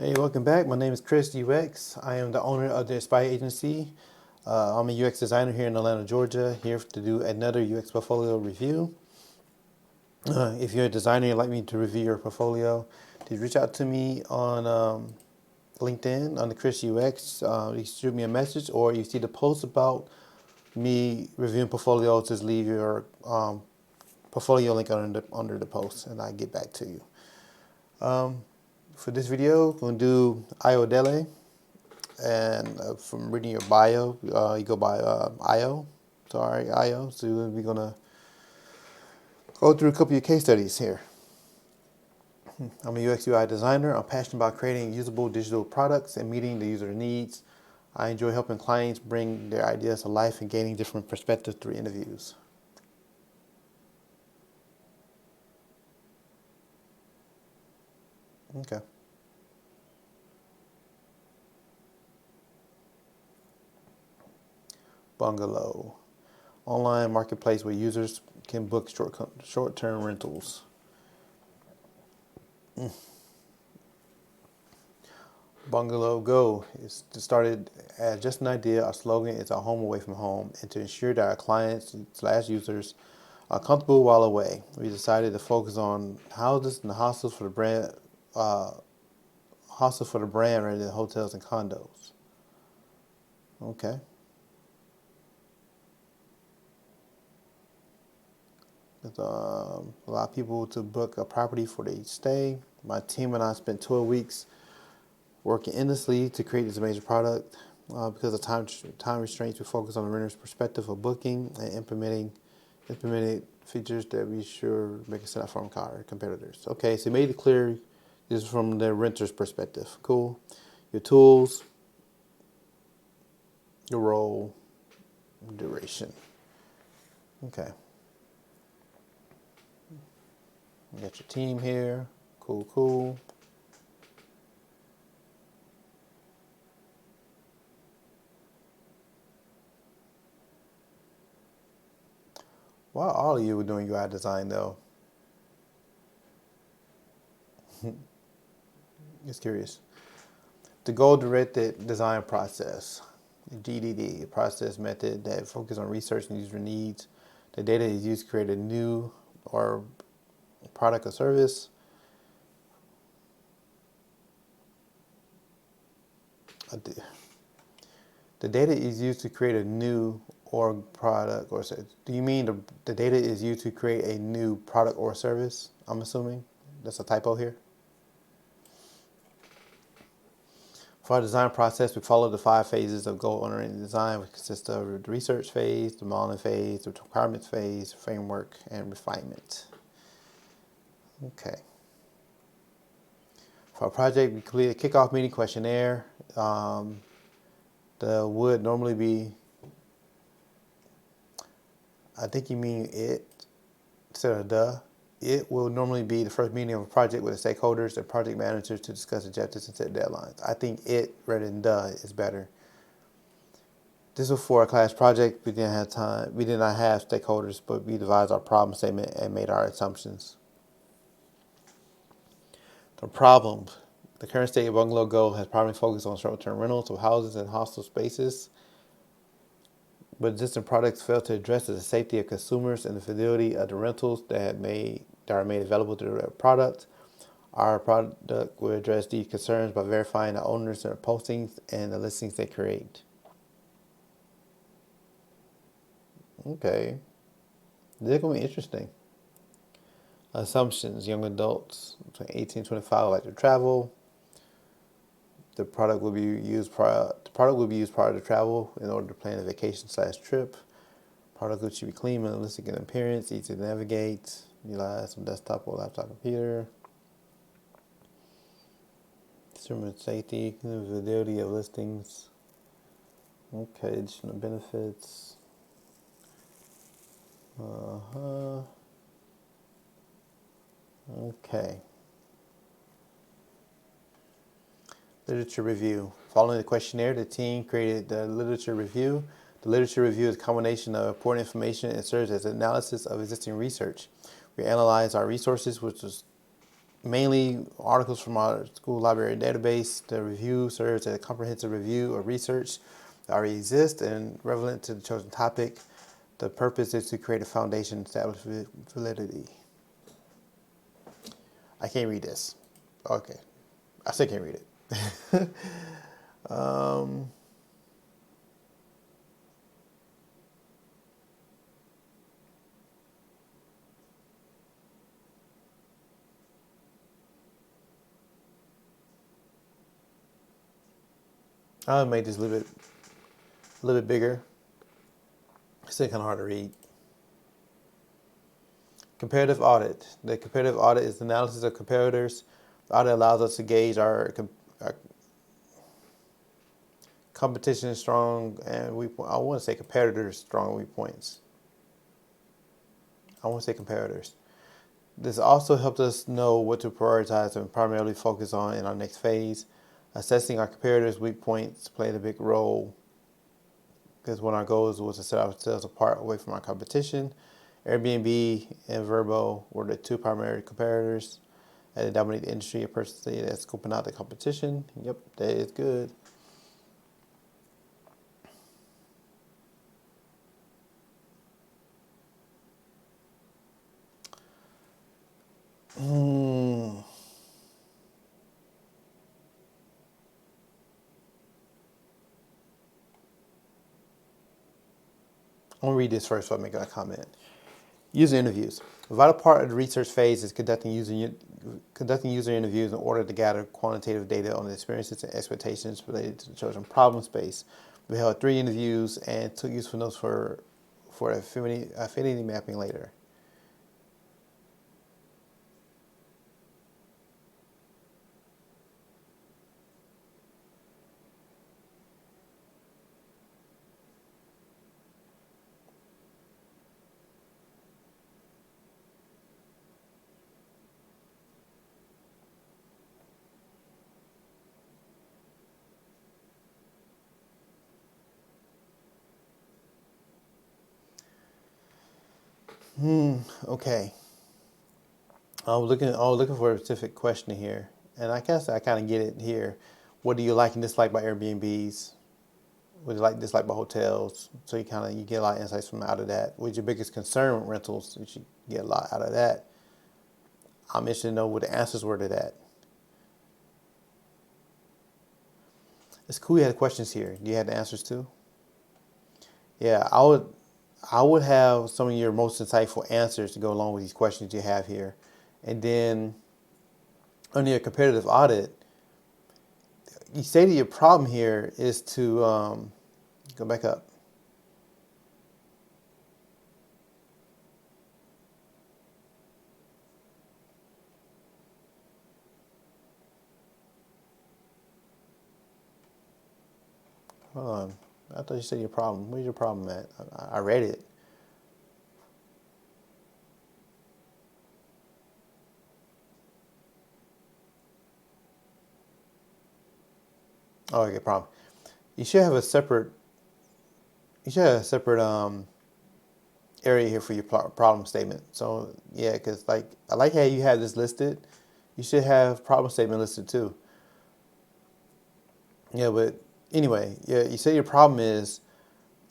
Hey, welcome back. My name is Chris UX. I am the owner of the Aspire Agency. I'm a UX designer here in Atlanta, Georgia, here to do another UX portfolio review. If you're a designer and you'd like me to review your portfolio, please reach out to me on LinkedIn on the Chris UX. You can shoot me a message, or you see the post about me reviewing portfolios, just leave your portfolio link under the post, and I get back to you. For this video, we're going to do IO Dele. And from reading your bio, you go by IO. Sorry, IO. So we're going to go through a couple of case studies here. I'm a UX UI designer. I'm passionate about creating usable digital products and meeting the user needs. I enjoy helping clients bring their ideas to life and gaining different perspectives through interviews. Okay. Bungalow. Online marketplace where users can book short-term rentals. Bungalow Go is started as just an idea. Our slogan is our home away from home, and to ensure that our clients/users are comfortable while away, we decided to focus on houses and hostels for the brand, rather than hotels and condos. Okay. There's allow people to book a property for their stay. My team and I spent 12 weeks working endlessly to create this amazing product. Because of time restraints, we focus on the renter's perspective of booking and implemented features that we sure make it stand out from our competitors. Okay, so made it clear this is from the renter's perspective. Cool. Your tools, your role, duration. Okay. You got your team here. Cool, cool. Why all of you were doing UI design though? Just curious. The goal-directed design process, GDD, a process method that focuses on research and user needs. The data is used to create a new or product or service. The data is used to create a new or product or service. Do you mean the data is used to create a new product or service? I'm assuming that's a typo here. For our design process, we follow the 5 phases of goal-oriented design, which consists of the research phase, the modeling phase, the requirements phase, framework, and refinement. Okay. For our project, we complete a kickoff meeting questionnaire. The would normally be, I think you mean it instead of the. It will normally be the first meeting of a project with the stakeholders and project managers to discuss objectives and set deadlines. I think it rather than the is better. This was for a class project. We didn't have time. We did not have stakeholders, but we devised our problem statement and made our assumptions. The problem. The current state of Bungalow Go has primarily focused on short-term rentals of houses and hostel spaces, but existing products fail to address the safety of consumers and the fidelity of the rentals that are made available through their product. Our product will address these concerns by verifying the owners and their postings and the listings they create. Okay, this is going to be interesting. Assumptions: young adults between 18 and 25 like to travel. The product will be used prior to travel in order to plan a vacation/trip. Product should be clean, minimalistic in appearance, easy to navigate. Utilize some desktop or laptop computer. Consumer safety, visibility of listings. Okay, additional benefits. Okay. Literature review. Following the questionnaire, the team created the literature review. The literature review is a combination of important information and serves as an analysis of existing research. We analyze our resources, which was mainly articles from our school library database. The review serves as a comprehensive review of research that already exists and relevant to the chosen topic. The purpose is to create a foundation to establish validity. I can't read this. Okay. I still can't read it. I'll make this a little bit bigger. It's still kind of hard to read. Comparative audit. The comparative audit is the analysis of comparators. The audit allows us to gauge our competition strong and weak. I want to say competitors strong and weak points. I want to say comparators. This also helped us know what to prioritize and primarily focus on in our next phase. Assessing our comparators' weak points played a big role because one of our goals was to set ourselves apart away from our competition. Airbnb and Vrbo were the two primary comparators that dominate the industry. A person say that's scoping out the competition. Yep, that is good. I'm gonna read this first before I make a comment. User interviews. A vital part of the research phase is conducting user interviews in order to gather quantitative data on the experiences and expectations related to the chosen problem space. We held 3 interviews and took useful notes for affinity mapping later. Okay. I was looking for a specific question here, and I guess I kind of get it here. What do you like and dislike by Airbnbs? What do you like and dislike by hotels? So you get a lot of insights from out of that. What's your biggest concern with rentals? You should get a lot out of that. I'm interested to know what the answers were to that. It's cool you had questions here. Do you have the answers too? Yeah, I would have some of your most insightful answers to go along with these questions you have here. And then under your competitive audit, you say that your problem here is to go back up. Hold on. I thought you said your problem. Where's your problem at? I read it. Oh, okay, problem. You should have a separate. You should have a separate area here for your problem statement. So yeah, because like I like how you have this listed. You should have problem statement listed too. Yeah, but anyway, yeah, you say your problem is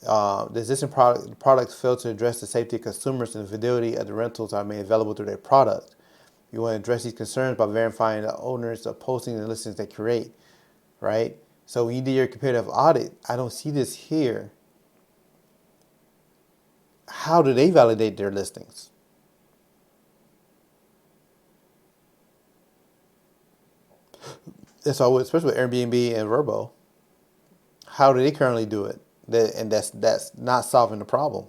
the existing products fail to address the safety of consumers and the fidelity of the rentals are made available through their product. You want to address these concerns by verifying the owners of posting and listings they create, right? So when you do your comparative audit, I don't see this here. How do they validate their listings? That's all, especially with Airbnb and Vrbo. How do they currently do it? And that's not solving the problem.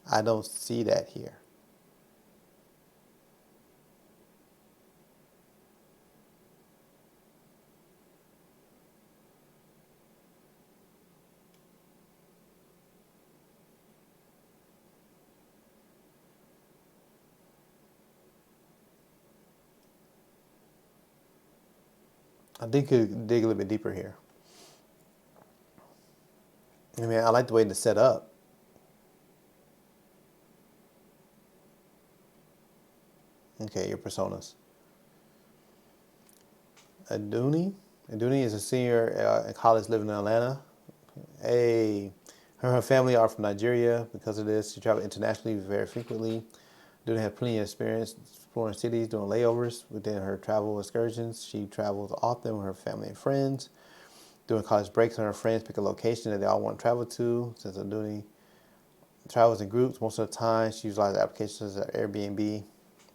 I don't see that here. I think you could dig a little bit deeper here. I mean, I like the way it's set up. Okay, your personas. Aduni. Aduni is a senior in college living in Atlanta. Her family are from Nigeria. Because of this, she travels internationally very frequently. Aduni has plenty of experience exploring cities, doing layovers within her travel excursions. She travels often with her family and friends. During college breaks, her friends pick a location that they all want to travel to. Since Aduni travels in groups, most of the time she utilizes applications like Airbnb.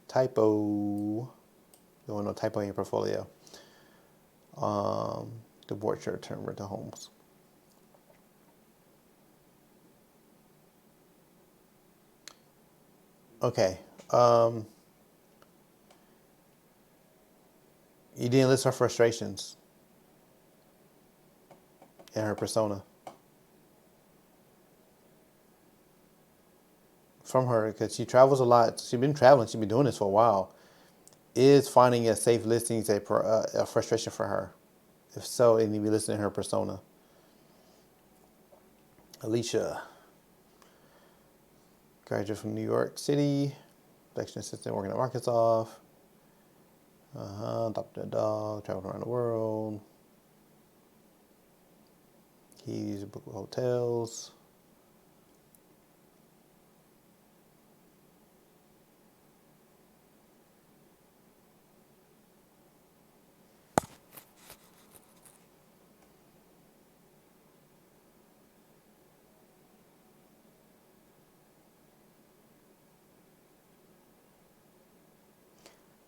Typo. You want no typo in your portfolio. To board short-term rental homes. Okay. You didn't list her frustrations and her persona from her, because she travels a lot. She's been traveling. She's been doing this for a while. Is finding a safe listings a frustration for her? If so, it need to be listed in her persona. Alicia, graduate from New York City, production assistant working at Microsoft. Adopted a dog, traveled around the world. Keys, book hotels.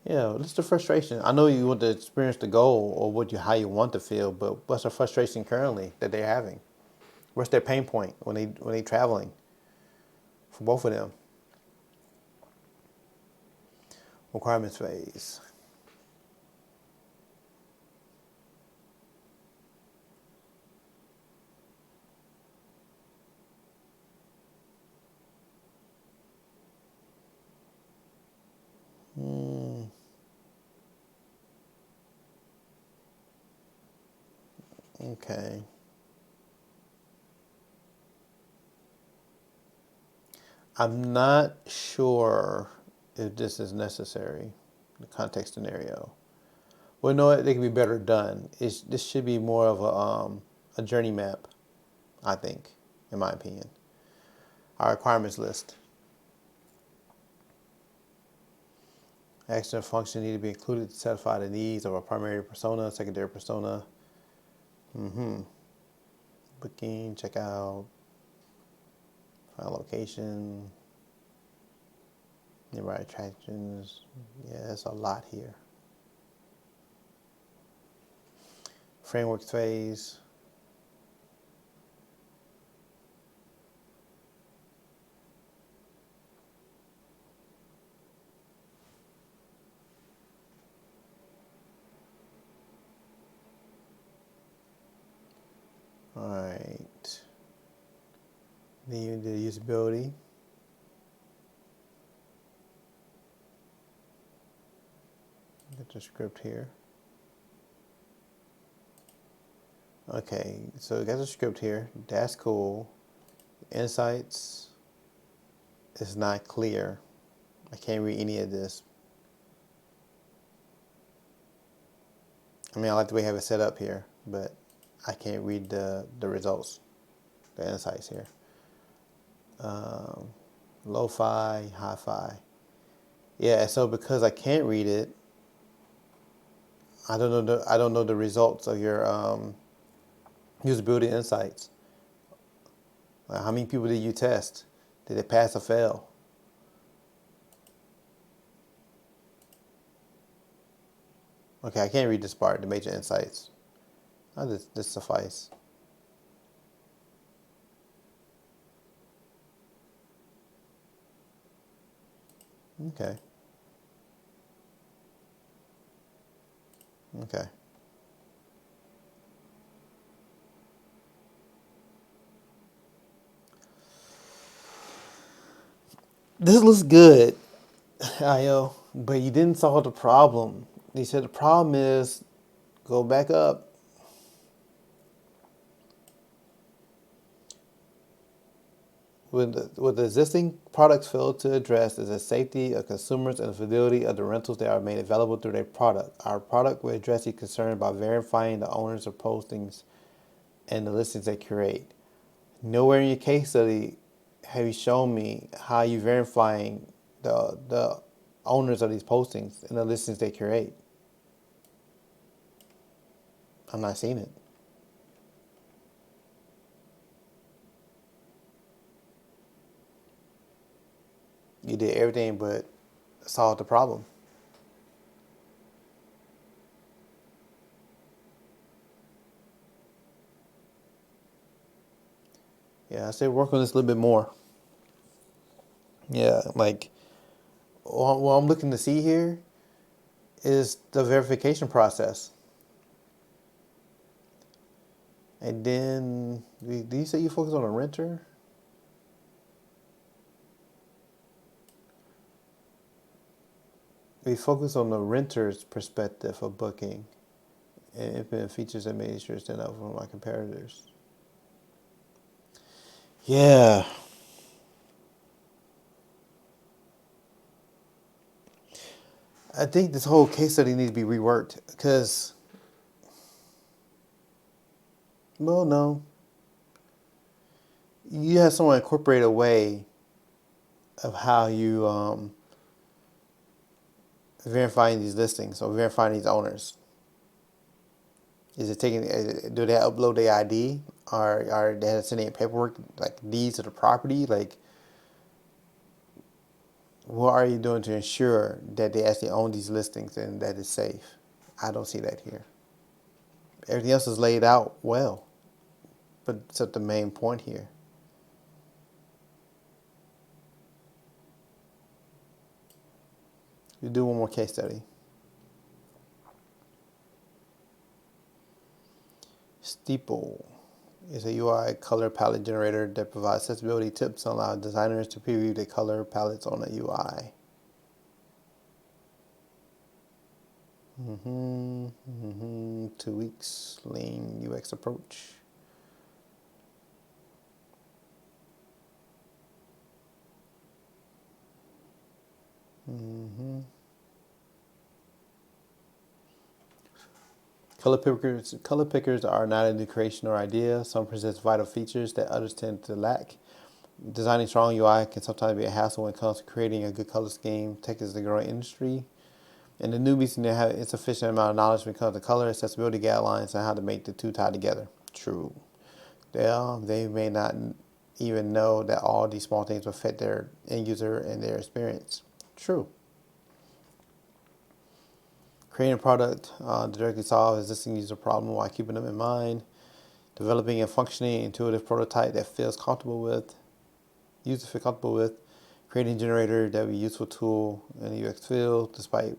Yeah, what's the frustration? I know you want to experience the goal or how you want to feel, but what's the frustration currently that they're having? What's their pain point when they traveling? For both of them. Requirements phase. Okay. I'm not sure if this is necessary, the context scenario. Well, no, they can be better done. This should be more of a journey map, I think, in my opinion. Our requirements list. Action and function need to be included to satisfy the needs of a primary persona, secondary persona. Booking, checkout, find location, nearby attractions. Yeah, there's a lot here. Framework phase. All right. Then the usability. Get the script here. Okay, so we got the script here. That's cool. Insights is not clear. I can't read any of this. I mean, I like the way I have it set up here, but I can't read the results, the insights here. Lo-fi, hi-fi. Yeah, so because I can't read it, I don't know the results of your usability insights. Like, how many people did you test? Did it pass or fail? Okay, I can't read this part, the major insights. This suffice. Okay. Okay. This looks good, IO, but you didn't solve the problem. You said the problem is go back up. what the existing products fail to address is the safety of consumers and the fidelity of the rentals that are made available through their product. Our product will address these concerns by verifying the owners of postings and the listings they curate. Nowhere in your case study have you shown me how you verifying the owners of these postings and the listings they curate. I'm not seeing it. You did everything but solve the problem. Yeah, I say work on this a little bit more. Yeah, like what I'm looking to see here is the verification process. And then, do you say you focus on a renter? We focus on the renter's perspective of booking and implement features that made sure to stand out from my competitors. Yeah, I think this whole case study needs to be reworked because, well, no, you have someone incorporate a way of how you verifying these listings or verifying these owners. Is it taking? Do they upload their ID? Are they sending paperwork like deeds of the property? Like, what are you doing to ensure that they actually own these listings and that it's safe? I don't see that here. Everything else is laid out well, but it's at the main point here. You do one more case study. Steeple is a UI color palette generator that provides accessibility tips and allows designers to preview the color palettes on the UI. 2 weeks, lean UX approach. Color pickers are not a new creation or idea. Some possess vital features that others tend to lack. Designing strong UI can sometimes be a hassle when it comes to creating a good color scheme. Tech is the growing industry, and the newbies need to have insufficient amount of knowledge when it comes to color, accessibility guidelines, and how to make the two tie together. True. They may not even know that all these small things will fit their end user and their experience. True. Creating a product to directly solve existing user problem while keeping them in mind. Developing a functioning, intuitive prototype that feels comfortable with, users feel comfortable with. Creating a generator that will be a useful tool in the UX field despite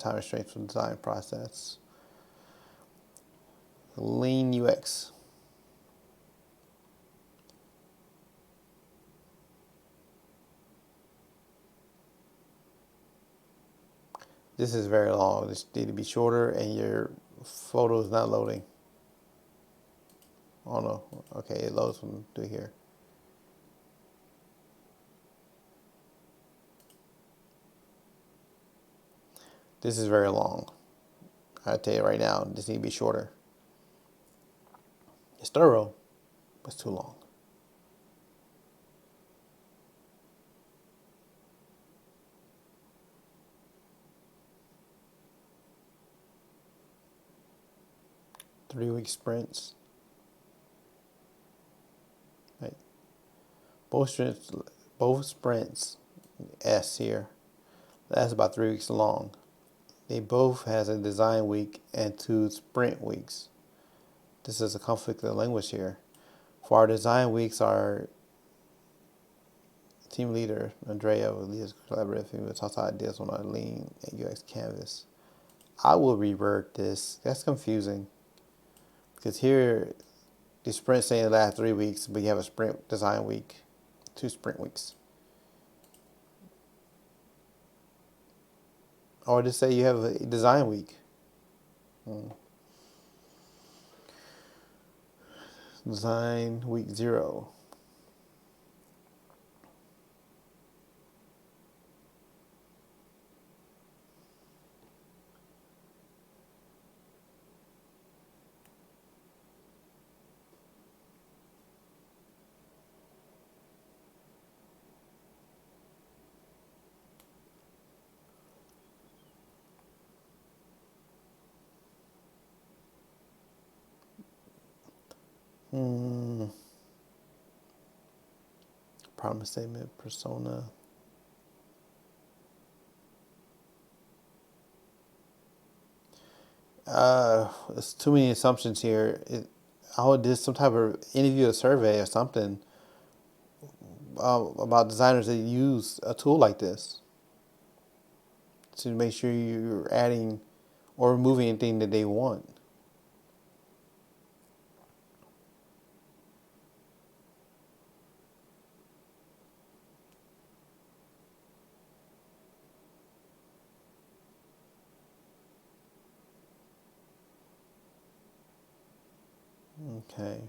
time restraints from the design process. Lean UX. This is very long. This needs to be shorter and your photo is not loading. Oh no. Okay, it loads from through here. This is very long. I tell you right now, this needs to be shorter. It's thorough, but it's too long. Three-week sprints. Right. Both sprints, S here, that's about 3 weeks long. They both has a design week and 2 sprint weeks. This is a conflict of language here. For our design weeks, our team leader, Andrea, will lead us collaboratively and we'll toss ideas on our lean and UX canvas. I will revert this. That's confusing. Because here, the sprint saying the last 3 weeks, but you have a sprint design week, 2 sprint weeks. Or just say you have a design week. Design week 0. Mm, problem statement, persona. There's too many assumptions here. I would do some type of interview or survey or something about designers that use a tool like this to make sure you're adding or removing anything that they want. Okay.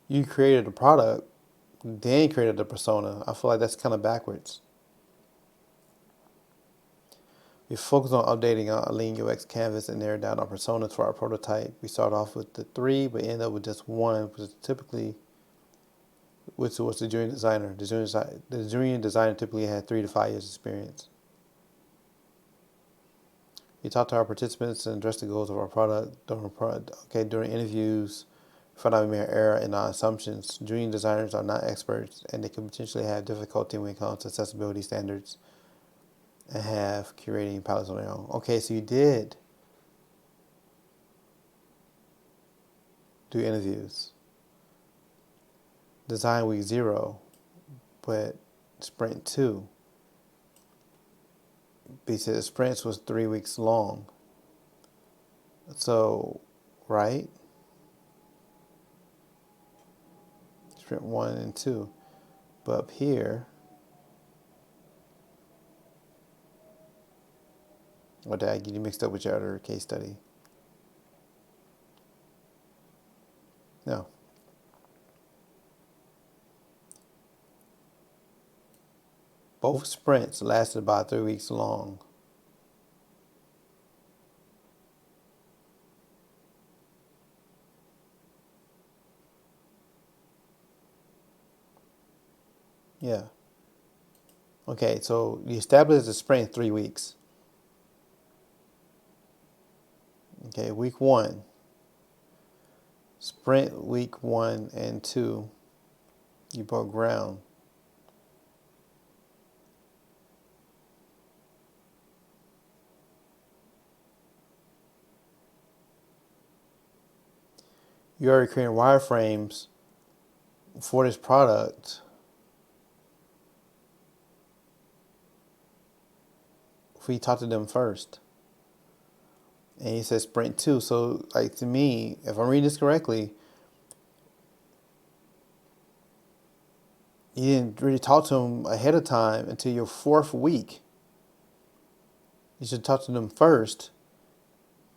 You created a product, then created a persona. I feel like that's kind of backwards. We focus on updating our lean UX canvas and narrow down our personas for our prototype. We start off with the three, but end up with just one, which was the junior designer. The junior designer typically had 3 to 5 years experience. We talk to our participants and address the goals of our product during interviews. We found out we made an error in our assumptions. Junior designers are not experts, and they can potentially have difficulty when it comes to accessibility standards and have curating palettes on their own. Okay, so you did do interviews. Design week 0, but sprint 2. Because the sprints was 3 weeks long. So, right? Sprint 1 and 2. But up here, or did I get you mixed up with your other case study? No. Both sprints lasted about 3 weeks long. Yeah. Okay, so you established the sprint 3 weeks. Okay, week 1. Sprint week 1 and 2. You broke ground. You already created wireframes for this product. We talked to them first. And he said sprint 2. So, like, to me, if I'm reading this correctly, you didn't really talk to them ahead of time until your 4th week. You should talk to them first.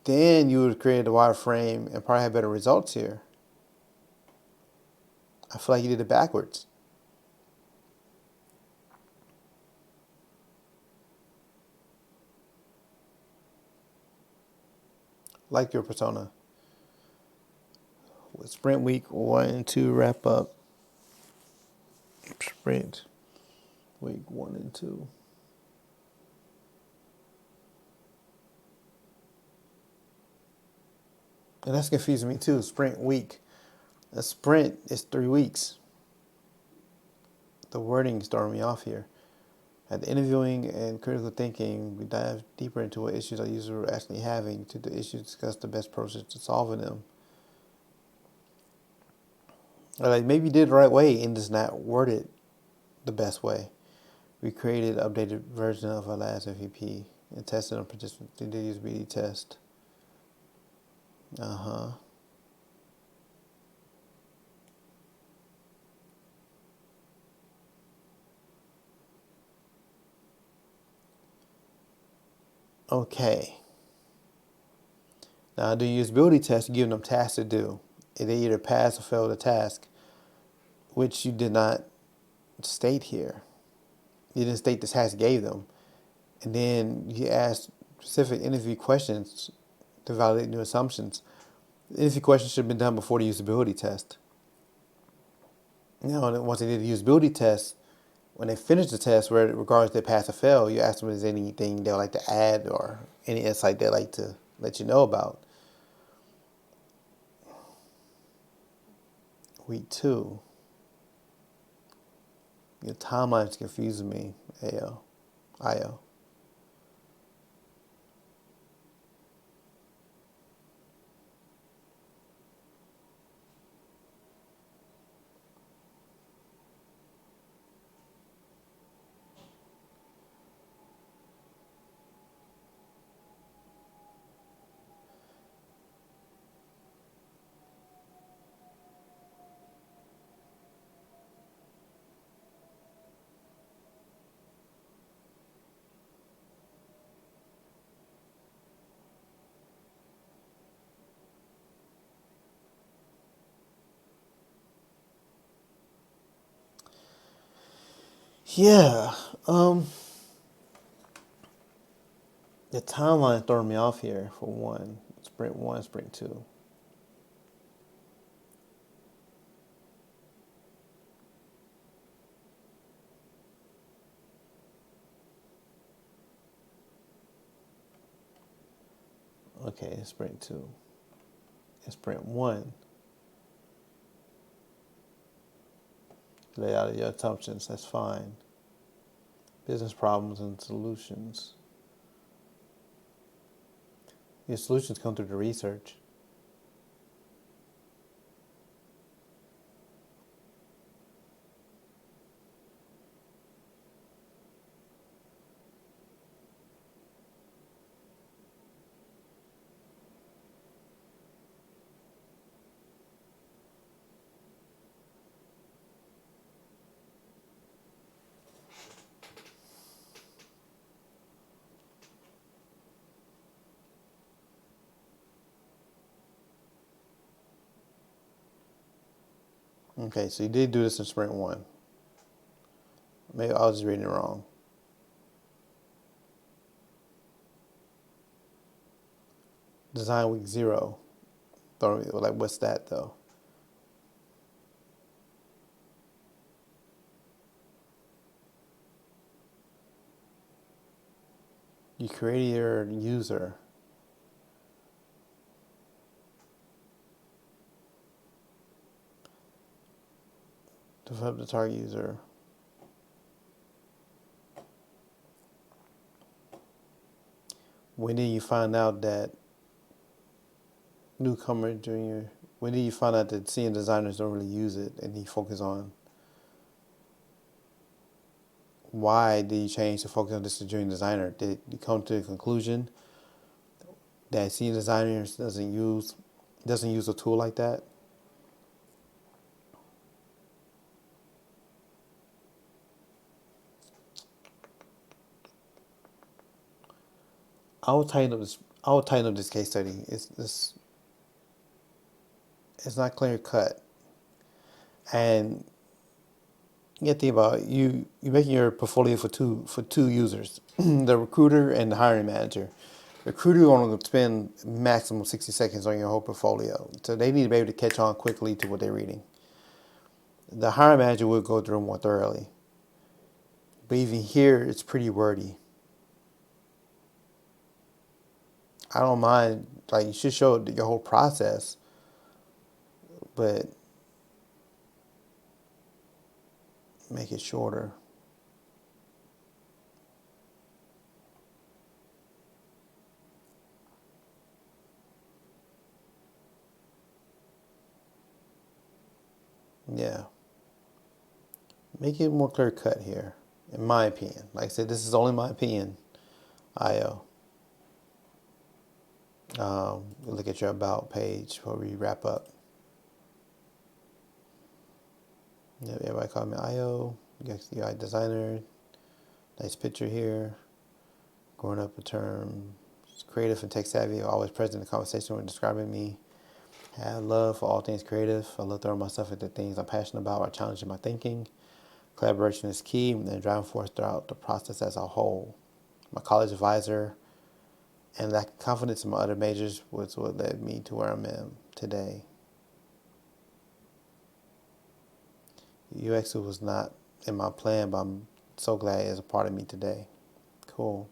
Then you would create a wireframe and probably have better results here. I feel like you did it backwards. Like your persona. With sprint week 1 and 2 wrap up. Sprint week 1 and 2. And that's confusing me too. Sprint week. A sprint is 3 weeks. The wording is throwing me off here. At the interviewing and critical thinking, we dive deeper into what issues our users are actually having. To the issues, discuss the best approaches to solving them. Or like maybe you did it the right way and just not worded the best way. We created an updated version of our last MVP and tested on participants. They did usability test. Okay. Now, do usability test, you give them tasks to do. And they either pass or fail the task, which you did not state here. You didn't state the task you gave them. And then you asked specific interview questions to validate new assumptions. The interview questions should have been done before the usability test. Now, once they did the usability test, when they finish the test, regardless if they pass or fail, you ask them if there's anything they'd like to add or any insight they'd like to let you know about. Week 2. Your timeline's confusing me, IO. Yeah, the timeline throwing me off here for one. Sprint 1, Sprint 2. Okay, Sprint 2. And Sprint 1. Lay out your assumptions, that's fine. Business problems and solutions. Your solutions come through the research. Okay, so you did do this in Sprint 1. Maybe I was just reading it wrong. Design week 0. Like, what's that though? You created your user. Develop the target user. When did you find out that newcomer junior? When did you find out that senior designers don't really use it and you focus on? Why did you change to focus on just a junior designer? Did you come to the conclusion that senior designers doesn't use a tool like that? I will tighten up this case study. It's not clear cut, and you got to think about you're making your portfolio for two users, the recruiter and the hiring manager. The recruiter only to spend maximum 60 seconds on your whole portfolio, so they need to be able to catch on quickly to what they're reading. The hiring manager will go through more thoroughly, but even here it's pretty wordy. I don't mind, like, you should show your whole process, but make it shorter. Yeah. Make it more clear cut here, in my opinion. Like I said, this is only my opinion, IO. Look at your about page before we wrap up. Yeah, everybody call me IO. UI designer. Nice picture here. Growing up a term. Creative and tech savvy, always present in the conversation when describing me. Have love for all things creative. I love throwing myself into things I'm passionate about or challenging my thinking. Collaboration is key and the driving force throughout the process as a whole. My college advisor And that confidence in my other majors was what led me to where I'm at today. UX was not in my plan, but I'm so glad it's a part of me today. Cool.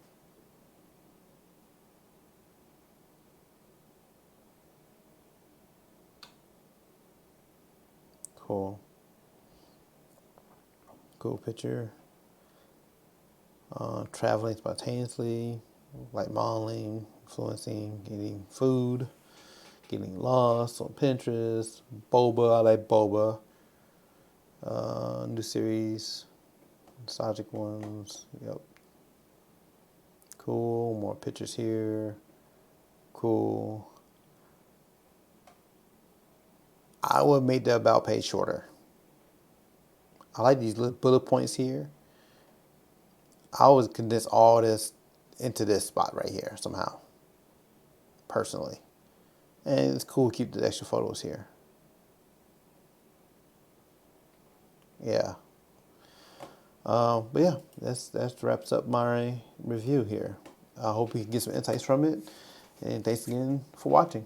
Cool. Cool picture. Traveling spontaneously, like modeling, influencing, getting food, getting lost on Pinterest. Boba, I like boba. New series, nostalgic ones. Yep. Cool. More pictures here. Cool. I would make the about page shorter. I like these little bullet points here. I would condense all this into this spot right here somehow, personally. And it's cool to keep the extra photos here. Yeah. But yeah, that wraps up my review here. I hope you can get some insights from it. And thanks again for watching.